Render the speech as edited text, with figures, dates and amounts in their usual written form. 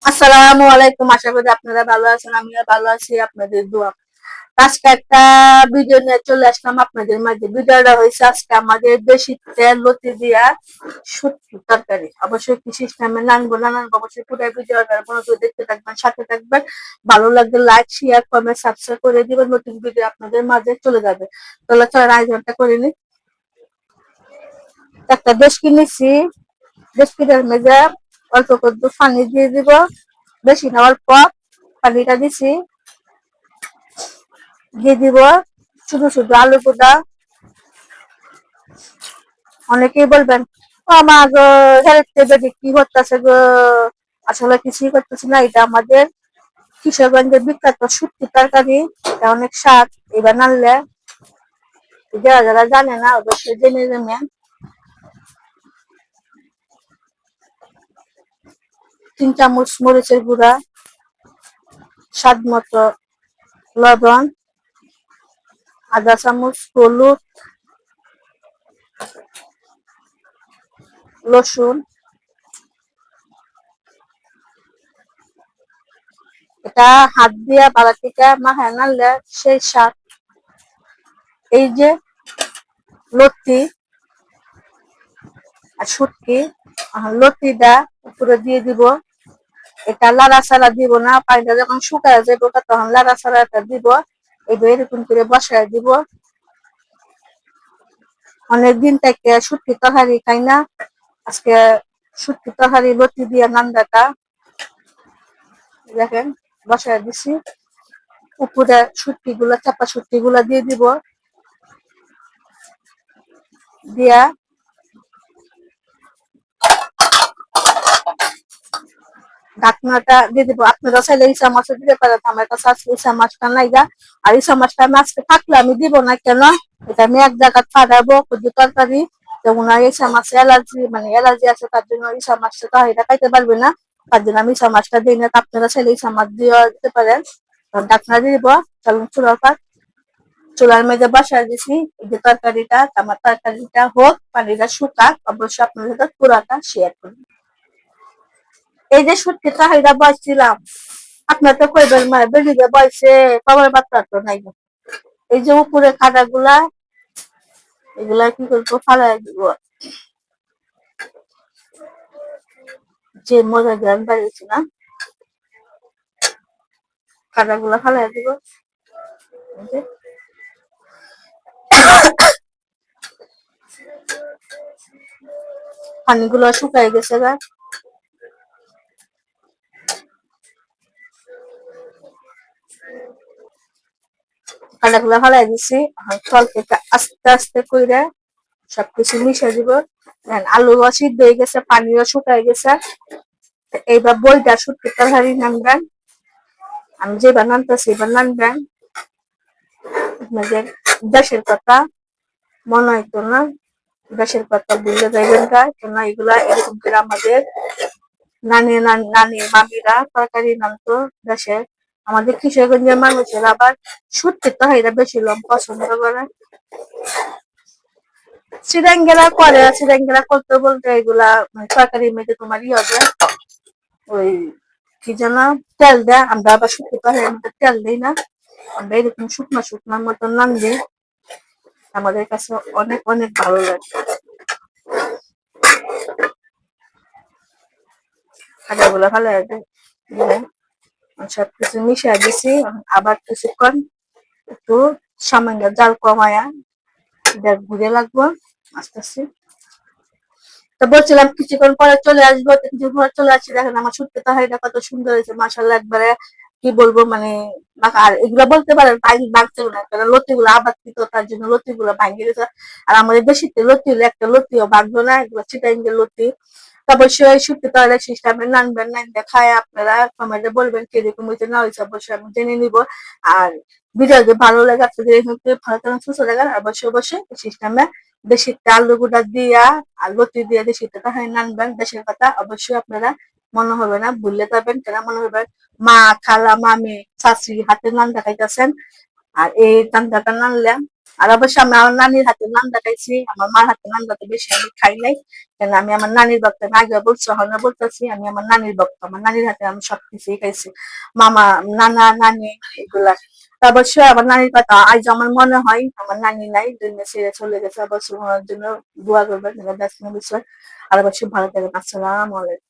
আসসালামু আলাইকুম। আশা করি আপনারা ভালো আছেন, আমিও ভালো আছি আপনাদের দোয়া। আজকে একটা ভিডিও নিয়ে চলে আসলাম আপনাদের মাঝে। ভিডিওটা হয়েছে আজকে আমাদের দেশি তেল লতি দিয়া শুটকি তরকারি। অবশ্যই কি সিস্টেমে নানবো না নানবো অবশ্যই পুরো ভিডিওটা মনোযোগ দেখতে থাকবেন, সাথে থাকবেন। ভালো লাগলে লাইক শেয়ার কমেন্ট সাবস্ক্রাইব করে দিবেন, নতুন ভিডিও আপনাদের মাঝে চলে যাবে। তাহলে চলেন আয়োজনটা করে নিই। একটা দেশ কিনেছি, দেশ কিনার মেজে অল্প করে পানি দিয়ে দিব, বেশি না অল্প। পানিটা দিছি, দিয়ে দিব শুধু শুধু আলু পোড়া। অনেকেই বলবেন ও আমার হেলথ বেডে কি করতেছে গো, আসলে কিছুই করতেছে না। এটা আমাদের কিশোরগঞ্জের বিখ্যাত শুটকি তরকারি, এটা অনেক স্বাদ। এবার নানলে যারা যারা জানে না অবশ্যই জেনে নেবেন। 3 চামচ মরিচের গুঁড়া, স্বাদ মতো লবণ, আধা চামচ হলুদ, রসুন। এটা হাত দিয়া বালা থেকে মাখায় নাড়লে সেই স্বাদ। এই যে লতি আর শুটকি, লতিটা উপরে দিয়ে দিব। এটা লাড়া ছাড়া দিব না, পানিটা যখন শুকায় যাবে তখন লাড়া ছাড়াটা দিব। এবার এরকম করে বসায় দিব। অনেকদিন থেকে শুটকি তরকারি খাই না, আজকে শুটকি তরকারি লতি দিয়ে নান্দাটা দেখেন বসায় দিছি। উপরে শুটকি গুলা, চাপা শুটকি গুলা দিয়ে দিব, দিয়া ঢাকনাটা দিয়ে দিব। আপনারা চাইলে ইসা মাছও দিতে পারেন, আমার কাছে আজকে ইসা মাছটা নাই গা। আর ইসা মাছটা আমি আজকে থাকলে আমি দিব না, কেন এটা আমি এক জায়গায় ফাটাবো কুদু তরকারি। যেমন ইসা মাছে অ্যালার্জি, মানে অ্যালার্জি আছে, তার জন্য ইসা মাছটা তো এটা খাইতে পারবে না, তার জন্য আমি ইসা মাছটা দিই না। আপনারা চাইলে ইসা মাছ দিয়ে দিতে পারেন। ঢাকনা দিয়ে দিব। চলুন চুলার মেঝে বসায় দিছি। এই যে তরকারিটা, আমার তরকারিটা হোক, পানিটা শুকাক, অবশ্যই আপনাদের সাথে পুরাটা শেয়ার করবো। এই যে সত্যি চাহিদা বসছিলাম, আপনার তো কইবেন মা বেরিয়ে বয়সে কবার বাচ্চা তো নাই। এই যে উপরে খাটা গুলা, এগুলা কি করবো, ফালাই দিব। যে মজা গান বাড়িয়েছি না, খাটা গুলা ফালাই দিব। পানিগুলো শুকাই গেছে গা, খাটা গুলা ফালাই দিছি। তলকে আস্তে আস্তে কইরা সবকিছু মিশে দিব। আলু সিদ্ধ হয়ে গেছে, পানিও শুকাই গেছে। এইবার বইটা শুটকি তরকারি নামবেন, আমি যেবার নামতেছি এবার নামবেন। আপনাদের দেশের কথা মনে হইতো না, দেশের কথা বুঝলে যাইবেন গা, কেন এগুলা এরকম করে আমাদের নানি নানি মামিরা তরকারি নামতো দেশের। আমাদের কিশোরগঞ্জের মানুষের আবার শুটকি তরকারিটা বেশি পছন্দ করে। সিরাঙ্গেরা করে, সিরাঙ্গেরা করতে বলতে এগুলা তরকারির মধ্যে তোমার ই হবে, ওই কি যেন তেল দেয়। আমরা আবার শুটকি তরকারির মধ্যে তেল দিই না, আমরা এরকম শুকনো শুকনোর মতন নাম দিই। আমাদের কাছে অনেক অনেক ভালো লাগে। খাজাগুলো ভালো লাগে দিলে সবকিছু মিশিয়ে দিছি। আবার কিছুক্ষণ একটু সামান্য জাল কমায়া ঘুরে লাগবো আস্তে আস্তে। তো বলছিলাম কিছুক্ষণ পরে চলে আসবো, কিছুক্ষণ পরে চলে আসছি। দেখেন আমার সত্যি তাহারিটা কত সুন্দর হয়েছে, মাশাআল্লাহ। একবারে কি বলবো, মানে আর এগুলো বলতে পারেন ভাঙছিল না, কারণ লতি গুলো আবার দিত, তার জন্য লতি গুলো ভাঙে গেছে। আর আমাদের দেশিতে লতি হলে একটা লতিও ভাঙলো না, এগুলো চিটাইঙ্গের লতি। অবশ্যই সত্যি তাহলে সিস্টেমে নানবেন, নান দেখায় আপনারা কমেন্টে বলবেন কিরকম হয়েছে না হয়েছে, অবশ্যই আমি জেনে নিব। আর ভিডিও যদি ভালো লাগে, আপনাদের ভালো থাকেন সুস্থ থাকেন, অবশ্যই অবশ্যই সিস্টেমে দেশি আলু গুঁড়া দিয়া আর লতি দিয়ে দেশি তাহাই নানবেন। দেশের কথা অবশ্যই আপনারা মনে হবে না, ভুললে যাবেন, কেন মনে হবে মা খালা মামি চাচি হাতে নান দেখাইতেছেন। আর এই নানটা নানলে আর অবশ্য আমি আমার নানির হাতে নান্দা খাইছি, আমার মার হাতে নান্দা তো বেশি আমি খাই নাই, কেন আমি আমার নানির ভক্ত। আমি আগে বলছি, এখন বলতেছি, আমি আমার নানির ভক্ত। আমার নানির হাতে আমি সবকিছুই খাইছি, মামা, নানা, নানি, এগুলা। অবশ্যই আমার নানির কথা আজ আমার মনে হয়, আমার নানি নাই, দুনিয়া ছেড়ে চলে গেছে। অবশ্যই ওনার জন্য দোয়া করবেন, এটা ব্যস্ত বিষয়। আর অবশ্যই ভালো থাকবেন। আসসালামু আলাইকুম।